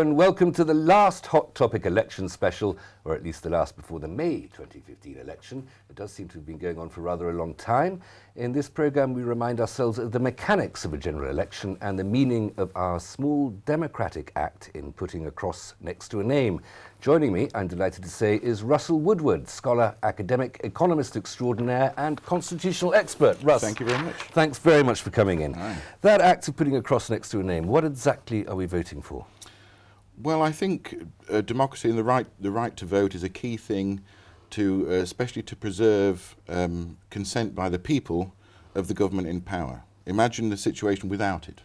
and welcome to the last Hot Topic election special, or at least the last before the May 2015 election. It does seem to have been going on for rather a long time. In this programme, we remind ourselves of the mechanics of a general election and the meaning of our small democratic act in putting a cross next to a name. Joining me, I'm delighted to say, is Russell Woodward, scholar, academic, economist extraordinaire and constitutional expert. Russ. Thank you very much. Thanks very much for coming in. Hi. That act of putting a cross next to a name, what exactly are we voting for? Well, I think democracy and the right to vote is a key thing to, especially to preserve consent by the people of the government in power. Imagine the situation without it.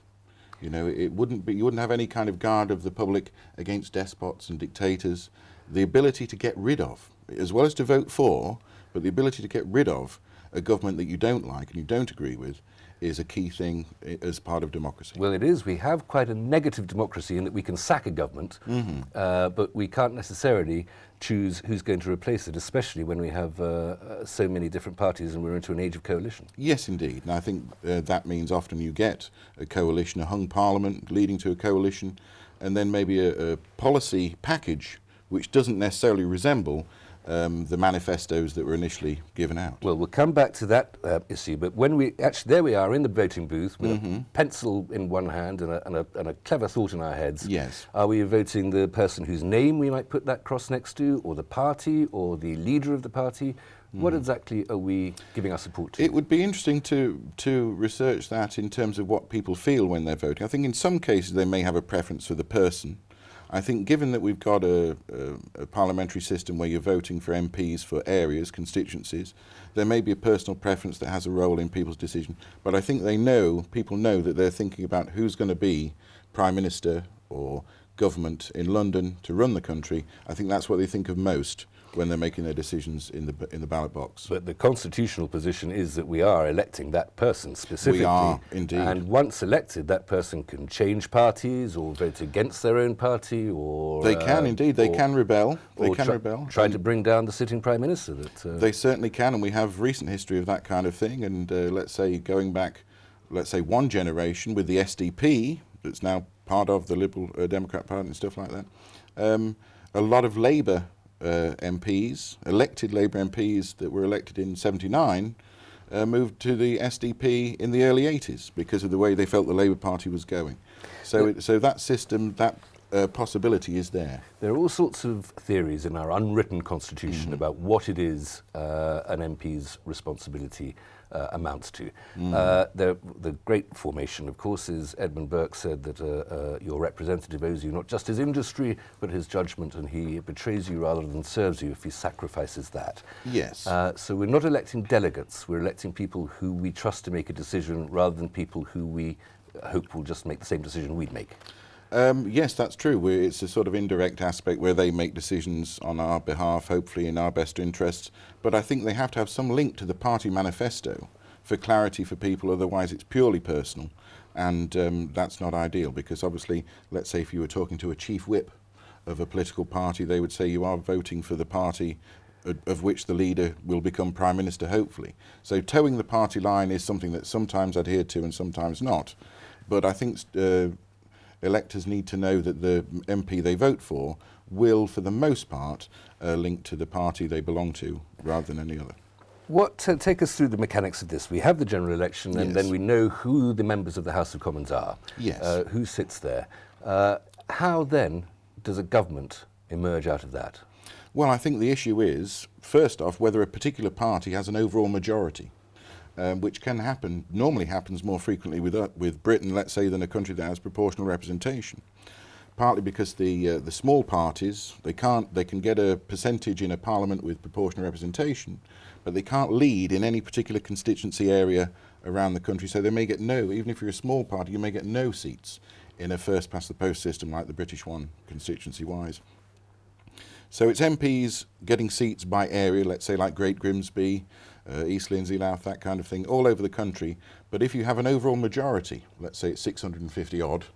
You know, you wouldn't have any kind of guard of the public against despots and dictators. The ability to get rid of, as well as to vote for, but the ability to get rid of a government that you don't like and you don't agree with is a key thing as part of democracy. Well, it is. We have quite a negative democracy in that we can sack a government, but we can't necessarily choose who's going to replace it, especially when we have so many different parties and we're into an age of coalition. Yes, indeed. And I think that means often you get a coalition, a hung parliament leading to a coalition, and then maybe a policy package which doesn't necessarily resemble the manifestos that were initially given out. Well, we'll come back to that issue, but when we actually, there we are in the voting booth with a pencil in one hand and a clever thought in our heads. Yes. Are we voting the person whose name we might put that cross next to, or the party, or the leader of the party? What exactly are we giving our support to? It would be interesting to research that in terms of what people feel when they're voting. I think in some cases they may have a preference for the person. I think given that we've got a parliamentary system where you're voting for MPs for areas, constituencies, there may be a personal preference that has a role in people's decision. But I think people know that they're thinking about who's going to be Prime Minister or government in London to run the country. I think that's what they think of most when they're making their decisions in the ballot box. But the constitutional position is that we are electing that person specifically. We are, indeed. And once elected, that person can change parties or vote against their own party, or they can indeed. They can rebel. They can rebel. Try to bring down the sitting prime minister. They certainly can, and we have recent history of that kind of thing. And let's say going back, let's say one generation with the SDP, that's now part of the Liberal Democrat Party and stuff like that. A lot of Labour MPs, elected Labour MPs that were elected in '79, moved to the SDP in the early '80s because of the way they felt the Labour Party was going. So, so that system, that possibility is there. There are all sorts of theories in our unwritten constitution about what it is an MP's responsibility amounts to. The great formation, of course, is Edmund Burke said that your representative owes you not just his industry, but his judgment, and he betrays you rather than serves you if he sacrifices that. Yes. So we're not electing delegates, we're electing people who we trust to make a decision rather than people who we hope will just make the same decision we'd make. Yes, that's true. It's a sort of indirect aspect where they make decisions on our behalf, hopefully in our best interests. But I think they have to have some link to the party manifesto for clarity for people, otherwise it's purely personal. And that's not ideal because obviously, let's say if you were talking to a chief whip of a political party, they would say you are voting for the party of which the leader will become Prime Minister, hopefully. So towing the party line is something that's sometimes adhered to and sometimes not. But I think electors need to know that the MP they vote for will, for the most part, link to the party they belong to rather than any other. Take us through the mechanics of this. We have the general election, and then we know who the members of the House of Commons are, who sits there. How then does a government emerge out of that? Well, I think the issue is, first off, whether a particular party has an overall majority. Which can happen, normally happens more frequently with Britain, let's say, than a country that has proportional representation. Partly because the small parties, they can get a percentage in a parliament with proportional representation, but they can't lead in any particular constituency area around the country. So they may get even if you're a small party, you may get no seats in a first past the post system like the British one, constituency-wise. So it's MPs getting seats by area, let's say like Great Grimsby, East Lindsey, Louth, that kind of thing, all over the country. But if you have an overall majority, let's say it's 650 odd,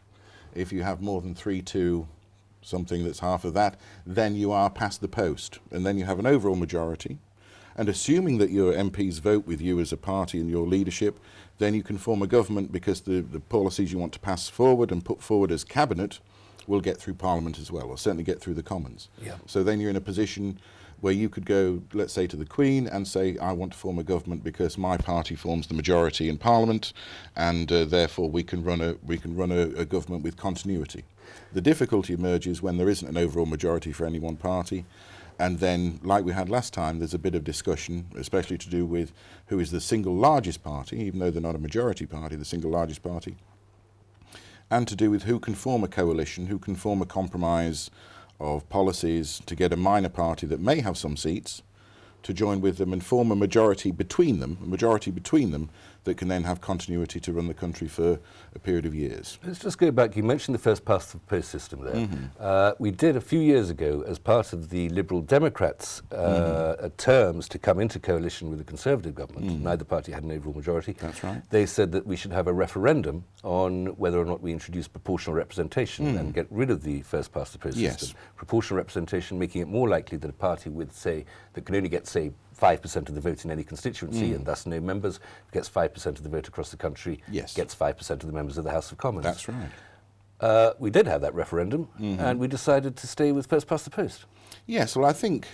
if you have more than 3-2, something that's half of that, then you are past the post. And then you have an overall majority. And assuming that your MPs vote with you as a party in your leadership, then you can form a government because the policies you want to pass forward and put forward as cabinet will get through Parliament as well, or certainly get through the Commons. Yeah. So then you're in a position where you could go, let's say, to the Queen and say, I want to form a government because my party forms the majority in Parliament, and therefore we can run a government with continuity. The difficulty emerges when there isn't an overall majority for any one party, and then, like we had last time, there's a bit of discussion, especially to do with who is the single largest party, even though they're not a majority party, the single largest party, and to do with who can form a coalition, who can form a compromise of policies to get a minor party that may have some seats to join with them and form a majority between them, that can then have continuity to run the country for a period of years. Let's just go back. You mentioned the first past the post system there. We did a few years ago, as part of the Liberal Democrats' terms to come into coalition with the Conservative government. Neither party had an overall majority. That's right. They said that we should have a referendum on whether or not we introduce proportional representation and get rid of the first past the post system. Proportional representation making it more likely that a party with, say, that can only get, say, 5% of the vote in any constituency and thus no members, gets 5% of the vote across the country, gets 5% of the members of the House of Commons. That's right. We did have that referendum and we decided to stay with first past the post. Yes, well, I think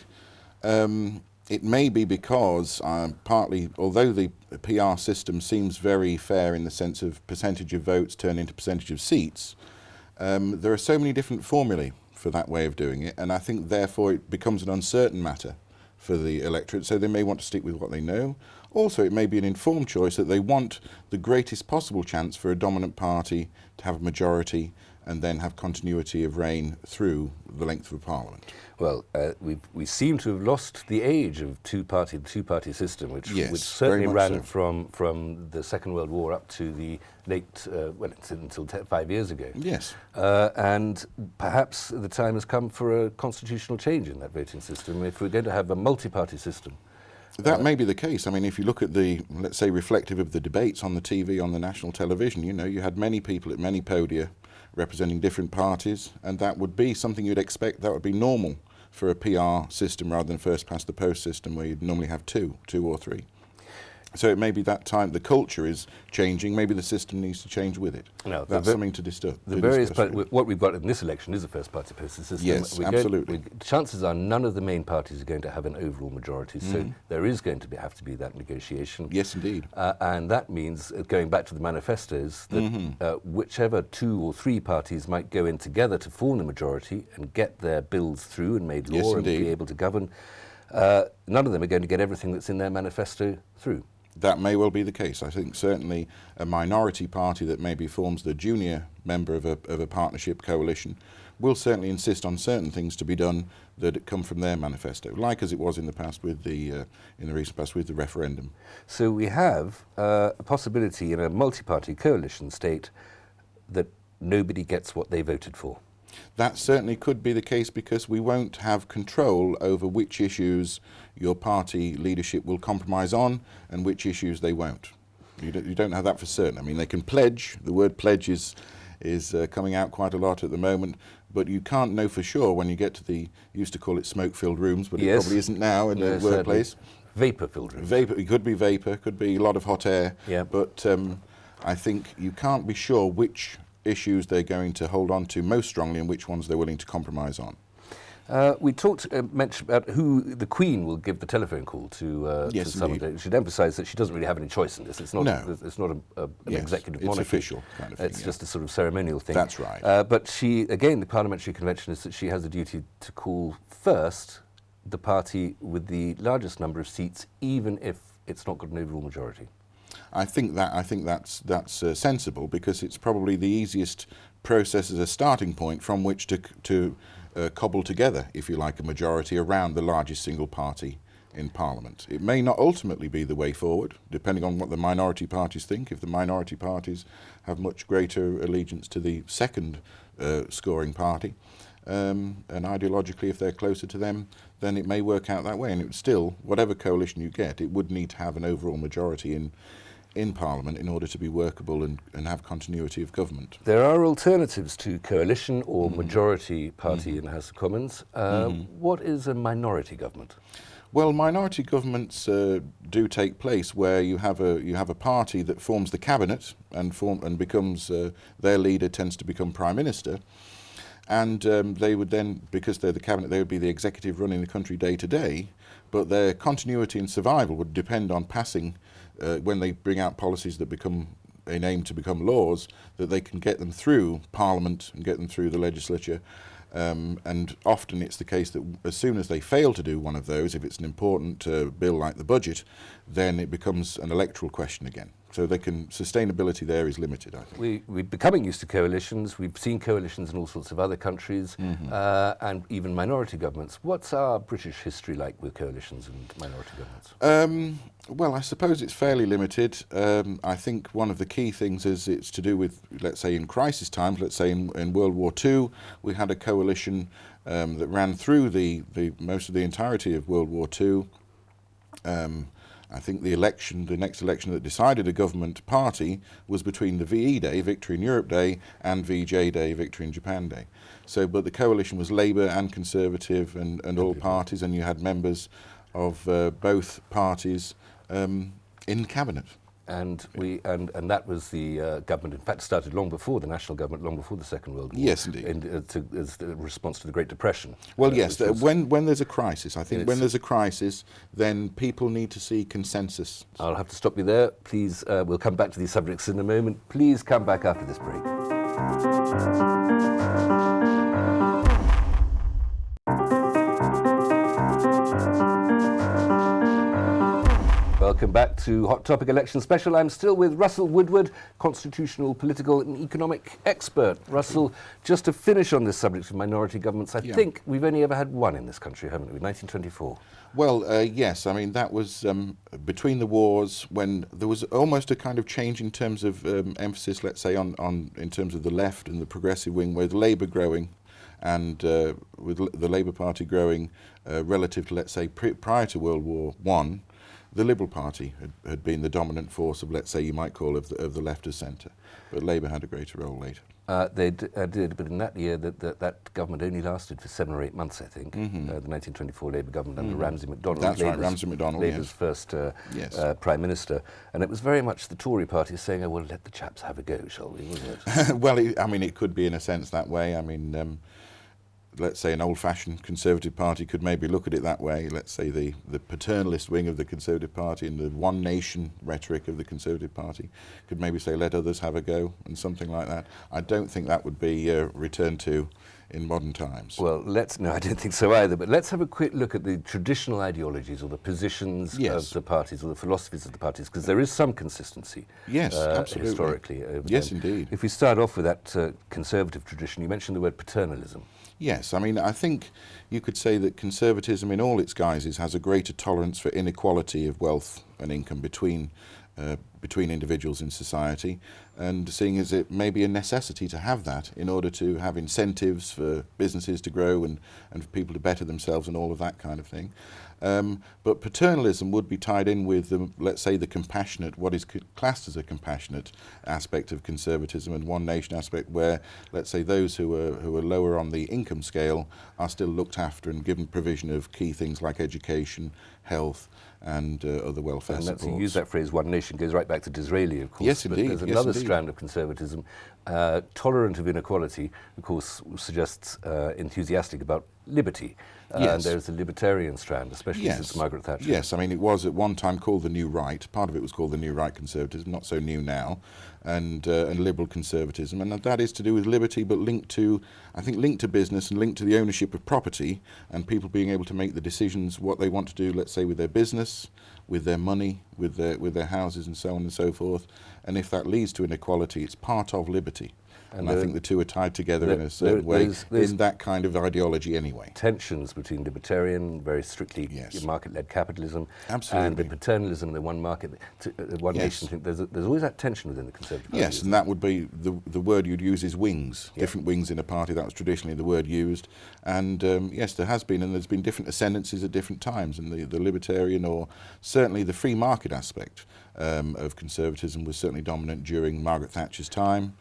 it may be because partly, although the PR system seems very fair in the sense of percentage of votes turn into percentage of seats, there are so many different formulae for that way of doing it, and I think therefore it becomes an uncertain matter for the electorate, so they may want to stick with what they know. Also, it may be an informed choice that they want the greatest possible chance for a dominant party to have a majority and then have continuity of reign through the length of a parliament. Well, we seem to have lost the age of the two-party system, which certainly ran from the Second World War up to the late, until 5 years ago. Yes. And perhaps the time has come for a constitutional change in that voting system if we're going to have a multi-party system. That may be the case. I mean, if you look at the, let's say, reflective of the debates on the TV, on the national television, you know, you had many people at many podia representing different parties, and that would be something you'd expect, that would be normal for a PR system rather than first past the post system where you'd normally have two or three. So it may be that time the culture is changing, maybe the system needs to change with it. No, that's something to discuss. What we've got in this election is a first party post system. Yes, absolutely. Chances are none of the main parties are going to have an overall majority, so there is going to have to be that negotiation. Yes, indeed. And that means, going back to the manifestos, that whichever 2 or 3 parties might go in together to form the majority and get their bills through and made law and be able to govern, none of them are going to get everything that's in their manifesto through. That may well be the case. I think certainly a minority party that maybe forms the junior member of a partnership coalition will certainly insist on certain things to be done that come from their manifesto, like as it was in the past with in the recent past with the referendum. So we have a possibility in a multi-party coalition state that nobody gets what they voted for. That certainly could be the case because we won't have control over which issues your party leadership will compromise on and which issues they won't. You don't have that for certain. I mean, they can pledge. The word pledge is coming out quite a lot at the moment, but you can't know for sure when you get to the, you used to call it smoke-filled rooms, but it probably isn't now in the workplace. Vapor-filled rooms. It could be vapor, could be a lot of hot air, but I think you can't be sure which issues they're going to hold on to most strongly and which ones they're willing to compromise on. We mentioned about who the Queen will give the telephone call to someone. She'd emphasise that she doesn't really have any choice in this. It's not. It's not an executive monarchy. It's official kind of thing. It's just a sort of ceremonial thing. That's right. But she, again, the parliamentary convention is that she has a duty to call first the party with the largest number of seats, even if it's not got an overall majority. I think that's sensible because it's probably the easiest process as a starting point from which to cobble together, if you like, a majority around the largest single party in Parliament. It may not ultimately be the way forward, depending on what the minority parties think. If the minority parties have much greater allegiance to the second scoring party, and ideologically if they're closer to them, then it may work out that way. And it would still, whatever coalition you get, it would need to have an overall majority in Parliament in order to be workable and have continuity of government. There are alternatives to coalition or majority party in the House of Commons. What is a minority government? Well, minority governments do take place where you have a party that forms the cabinet and becomes their leader tends to become Prime Minister. and they would then, because they're the cabinet, they would be the executive running the country day to day, but their continuity and survival would depend on passing, when they bring out policies that become aim to become laws, that they can get them through Parliament and get them through the legislature. And often it's the case that as soon as they fail to do one of those, if it's an important bill like the budget, then it becomes an electoral question again. So sustainability there is limited, I think. We're becoming used to coalitions. We've seen coalitions in all sorts of other countries, and even minority governments. What's our British history like with coalitions and minority governments? Well, I suppose it's fairly limited. I think one of the key things is it's to do with, let's say, in crisis times. Let's say in World War II, we had a coalition that ran through the most of the entirety of World War II. I think the next election that decided a government party was between the VE Day, Victory in Europe Day, and VJ Day, Victory in Japan Day. So, but the coalition was Labour and Conservative and all parties, and you had members of both parties in cabinet. And that was the government. In fact, started long before the national government, long before the Second World War. Yes, indeed. As the response to the Great Depression. Well, yes. When there's a crisis, I think when there's a crisis, then people need to see consensus. I'll have to stop you there. Please, we'll come back to these subjects in a moment. Please come back after this break. Welcome back to Hot Topic Election Special. I'm still with Russell Woodward, constitutional, political and economic expert. Russell, just to finish on this subject of minority governments, I think we've only ever had one in this country, haven't we? 1924. Well, yes. I mean, that was between the wars, when there was almost a kind of change in terms of emphasis, let's say, on in terms of the left and the progressive wing, with Labour growing and with the Labour Party growing relative to, let's say, prior to World War I. The Liberal Party had been the dominant force of, let's say, you might call of the left of centre, but Labour had a greater role later. They did, but in that year, that government only lasted for 7 or 8 months, I think. The 1924 Labour government under Ramsay MacDonald. That's right, Ramsay MacDonald, Labour's first Prime Minister. And it was very much the Tory party saying, oh, well, let the chaps have a go, shall we, wasn't it? Well, I mean, it could be in a sense that way. I mean, let's say an old-fashioned Conservative Party could maybe look at it that way. Let's say the paternalist wing of the Conservative Party and the one nation rhetoric of the Conservative Party could maybe say, let others have a go, and something like that. I don't think that would be returned to in modern times. Well, no, I don't think so either, but let's have a quick look at the traditional ideologies or the positions of the parties or the philosophies of the parties, because there is some consistency absolutely. Historically. Yes, indeed. If we start off with that Conservative tradition, you mentioned the word paternalism. Yes, I mean, I think you could say that conservatism in all its guises has a greater tolerance for inequality of wealth and income between individuals in society, and seeing as it may be a necessity to have that in order to have incentives for businesses to grow and for people to better themselves and all of that kind of thing. But paternalism would be tied in with, let's say, the compassionate, what is classed as a compassionate aspect of conservatism, and one nation aspect where, let's say, those who are lower on the income scale are still looked after and given provision of key things like education, health, and other welfare supports. And to use that phrase, one nation, goes right back to Disraeli, of course. Yes, indeed. But there's another strand of conservatism, tolerant of inequality, of course, suggests enthusiastic about liberty. And there's the libertarian strand, especially since Margaret Thatcher. Yes, I mean, it was at one time called the New Right. Part of it was called the New Right conservatism, not so new now, and liberal conservatism. And that is to do with liberty, but linked to business and linked to the ownership of property and people being able to make the decisions what they want to do, let's say, with their business, with their money, with their houses and so on and so forth. And if that leads to inequality, it's part of liberty. And I think the two are tied together in a certain way in that kind of ideology anyway. Tensions between libertarian, very strictly market-led capitalism, and the paternalism, the one market, one nation thing. There's always that tension within the Conservative Party. Yes, and that would be the word you'd use is wings. Different wings in a party. That was traditionally the word used. And yes, there has been, and there's been different ascendancies at different times. And the libertarian, or certainly the free market aspect of conservatism, was certainly dominant during Margaret Thatcher's time.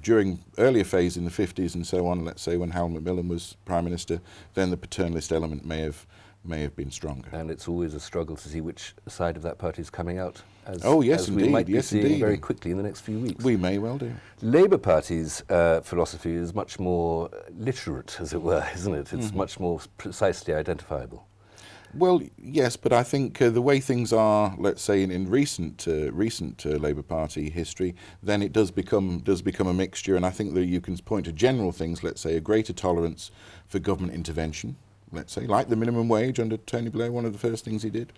During earlier phase in the 50s and so on, let's say when Harold Macmillan was Prime Minister, then the paternalist element may have been stronger. And it's always a struggle to see which side of that party is coming out as, Oh, yes, as we indeed. might be Yes, seeing indeed. very quickly in the next few weeks. We may well do. Labour Party's philosophy is much more literate, as it were, isn't it? It's much more precisely identifiable. Well, yes, but I think the way things are, let's say, in recent Labour Party history, then it does become a mixture. And I think that you can point to general things, let's say, a greater tolerance for government intervention, let's say, like the minimum wage under Tony Blair, one of the first things he did,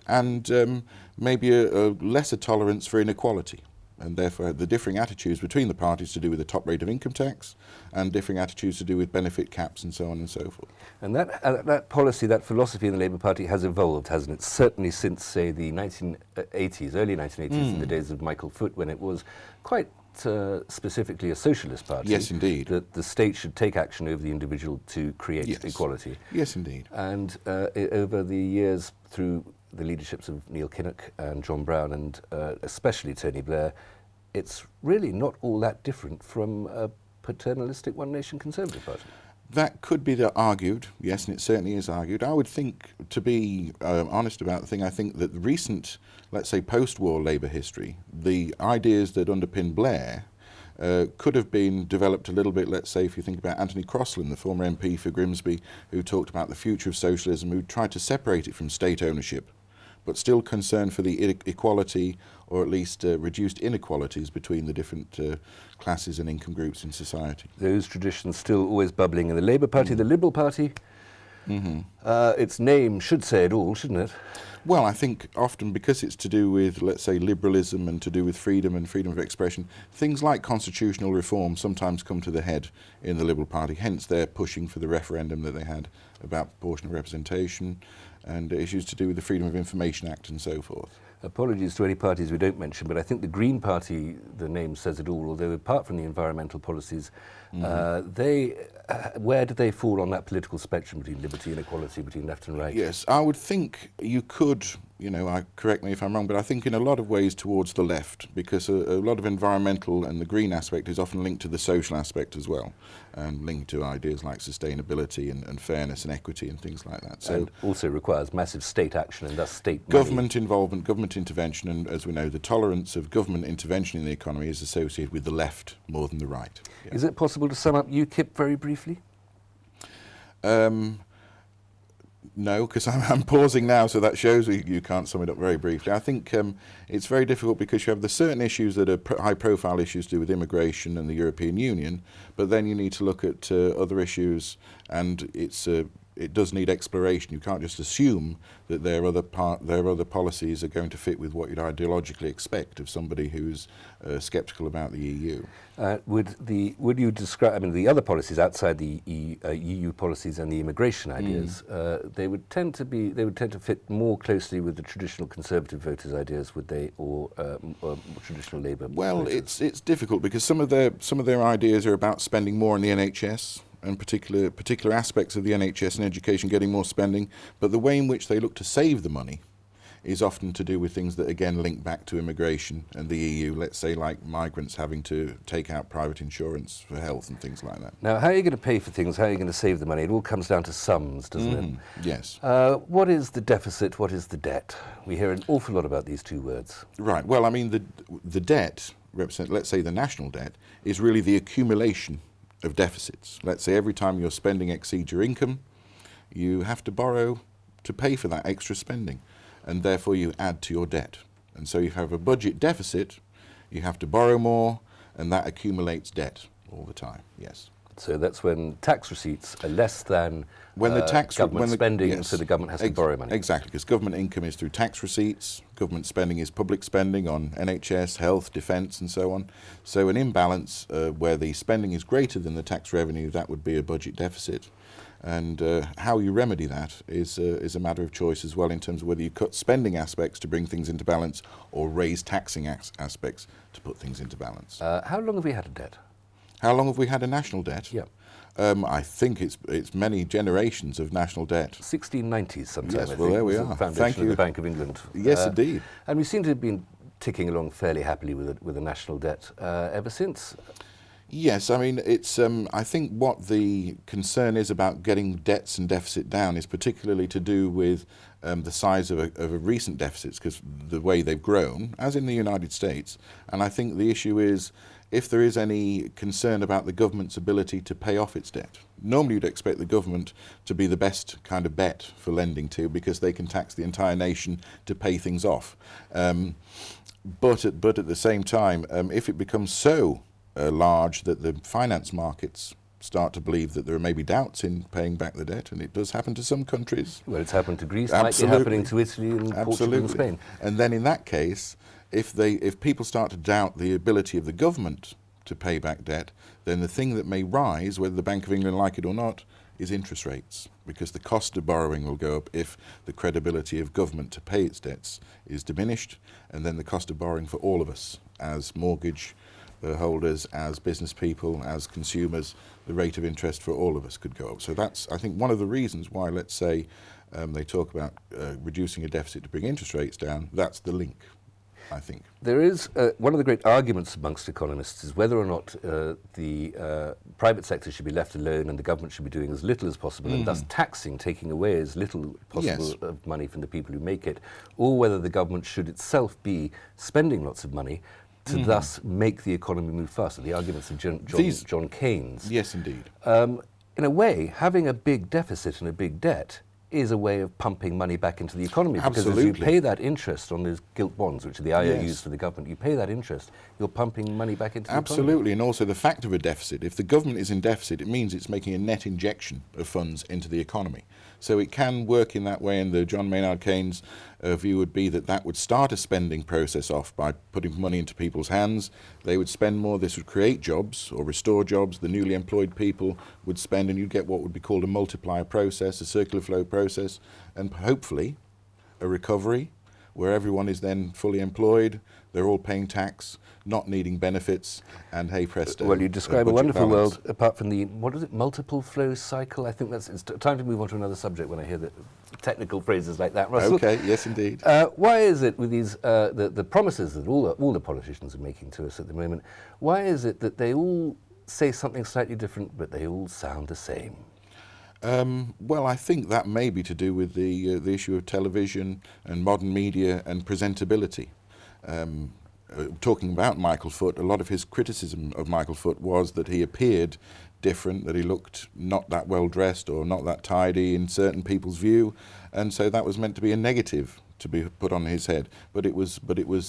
and maybe a lesser tolerance for inequality. And therefore the differing attitudes between the parties to do with the top rate of income tax and differing attitudes to do with benefit caps and so on and so forth. And that policy, that philosophy in the Labour Party has evolved, hasn't it? Certainly since, say, the 1980s, early 1980s, in the days of Michael Foot, when it was quite specifically a socialist party. Yes, indeed. That the state should take action over the individual to create Yes. equality. Yes, indeed. And over the years, through the leaderships of Neil Kinnock and John Brown and especially Tony Blair, it's really not all that different from a paternalistic one-nation Conservative Party. That could be argued, yes, and it certainly is argued. I would think, to be honest about the thing, I think that the recent, let's say, post-war Labour history, the ideas that underpin Blair could have been developed a little bit, let's say, if you think about Anthony Crosland, the former MP for Grimsby, who talked about the future of socialism, who tried to separate it from state ownership, but still concerned for the equality, or at least reduced inequalities between the different classes and income groups in society. Those traditions still always bubbling in the Labour Party. The Liberal Party, its name should say it all, shouldn't it? Well, I think often because it's to do with, let's say, liberalism and to do with freedom and freedom of expression, things like constitutional reform sometimes come to the head in the Liberal Party. Hence, they're pushing for the referendum that they had about proportional representation and issues to do with the Freedom of Information Act and so forth. Apologies to any parties we don't mention, but I think the Green Party, the name says it all, although apart from the environmental policies, where do they fall on that political spectrum between liberty and equality, between left and right? Yes, I would think you could, correct me if I'm wrong, but I think in a lot of ways towards the left, because a lot of environmental and the green aspect is often linked to the social aspect as well, and linked to ideas like sustainability and fairness and equity and things like that. So and also requires massive state action and thus state government involvement, government intervention, and as we know, the tolerance of government intervention in the economy is associated with the left more than the right. Yeah. Is it possible to sum up UKIP very briefly? No, because I'm pausing now, so that shows you can't sum it up very briefly. I think it's very difficult because you have the certain issues that are high-profile issues to do with immigration and the European Union, but then you need to look at other issues, and it does need exploration. You can't just assume that their other policies are going to fit with what you'd ideologically expect of somebody who's sceptical about the EU. Would you describe? I mean, the other policies outside the EU policies and the immigration ideas, they would tend to fit more closely with the traditional Conservative voters' ideas, would they, or traditional Labour? Well, voters? it's difficult because some of their ideas are about spending more on the NHS. And particular aspects of the NHS and education getting more spending, but the way in which they look to save the money is often to do with things that again link back to immigration and the EU, let's say like migrants having to take out private insurance for health and things like that. Now, how are you going to pay for things? How are you going to save the money? It all comes down to sums, doesn't it? Yes. What is the deficit? What is the debt? We hear an awful lot about these two words. Right. Well, I mean, the debt, let's say the national debt, is really the accumulation of deficits. Let's say every time your spending exceeds your income, you have to borrow to pay for that extra spending, and therefore you add to your debt. And so you have a budget deficit, you have to borrow more, and that accumulates debt all the time, yes. So that's when tax receipts are less than when the government spending, yes, so the government has to borrow money. Exactly, because government income is through tax receipts, government spending is public spending on NHS, health, defence and so on. So an imbalance where the spending is greater than the tax revenue, that would be a budget deficit. And how you remedy that is a matter of choice as well, in terms of whether you cut spending aspects to bring things into balance or raise taxing aspects to put things into balance. How long have we had a debt? How long have we had a national debt? Yeah. I think it's many generations of national debt. 1690s sometime, Yes, I think. well, there we was are. The foundation Thank of you. the Bank of England. Yes, indeed. And we seem to have been ticking along fairly happily with a national debt ever since. Yes, I mean, it's. I think what the concern is about getting debts and deficit down is particularly to do with the size of a recent deficits, because the way they've grown, as in the United States. And I think the issue is if there is any concern about the government's ability to pay off its debt. Normally you'd expect the government to be the best kind of bet for lending to, because they can tax the entire nation to pay things off. But at the same time, if it becomes so large that the finance markets start to believe that there are maybe doubts in paying back the debt, and it does happen to some countries. Well, it's happened to Greece, Absolutely. might be happening to Italy and Portugal Absolutely. and Spain. And then in that case, if people start to doubt the ability of the government to pay back debt, then the thing that may rise, whether the Bank of England like it or not, is interest rates, because the cost of borrowing will go up if the credibility of government to pay its debts is diminished, and then the cost of borrowing for all of us as mortgage holders, as business people, as consumers, the rate of interest for all of us could go up. So that's, I think, one of the reasons why, let's say, they talk about reducing a deficit to bring interest rates down. That's the link, I think. There is one of the great arguments amongst economists is whether or not the private sector should be left alone and the government should be doing as little as possible, and thus taxing, taking away as little possible Yes. of money from the people who make it, or whether the government should itself be spending lots of money to thus make the economy move faster. The arguments of John Keynes. Yes, indeed. In a way, having a big deficit and a big debt is a way of pumping money back into the economy. Because as you Absolutely. pay that interest on those gilt bonds, which are the IOUs Yes. for the government, you pay that interest, you're pumping money back into the economy. Absolutely, and also the fact of a deficit. If the government is in deficit, it means it's making a net injection of funds into the economy. So it can work in that way, and the John Maynard Keynes view would be that that would start a spending process off by putting money into people's hands. They would spend more, this would create jobs or restore jobs, the newly employed people would spend, and you'd get what would be called a multiplier process, a circular flow process, and hopefully a recovery where everyone is then fully employed, they're all paying tax, not needing benefits, and hey presto. Well, you describe a budget wonderful balance. world apart from the, what is it, multiple flow cycle? I think it's time to move on to another subject when I hear the technical phrases like that, Russell. Okay, yes indeed. Why is it with these, the promises that all the politicians are making to us at the moment, why is it that they all say something slightly different but they all sound the same? Well, I think that may be to do with the issue of television and modern media and presentability. Talking about Michael Foot, a lot of his criticism of Michael Foot was that he appeared different, that he looked not that well dressed or not that tidy in certain people's view, and so that was meant to be a negative to be put on his head. But it was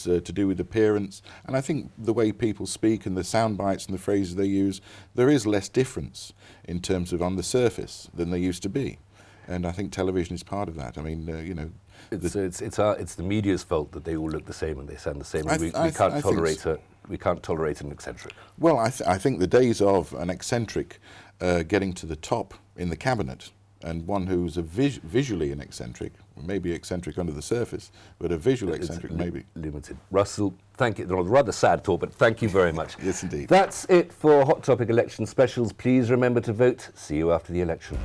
to do with appearance, and I think the way people speak and the sound bites and the phrases they use, there is less difference in terms of on the surface than there used to be, and I think television is part of that. I mean, you know. It's the media's fault that they all look the same and they sound the same. I And we can't tolerate we can't tolerate an eccentric. Well, I think the days of an eccentric getting to the top in the cabinet, and one who's visually an eccentric, maybe eccentric under the surface, but a visual eccentric maybe. Limited. Russell, thank you. Rather sad talk, but thank you very much. Yes, indeed. That's it for Hot Topic Election Specials. Please remember to vote. See you after the election.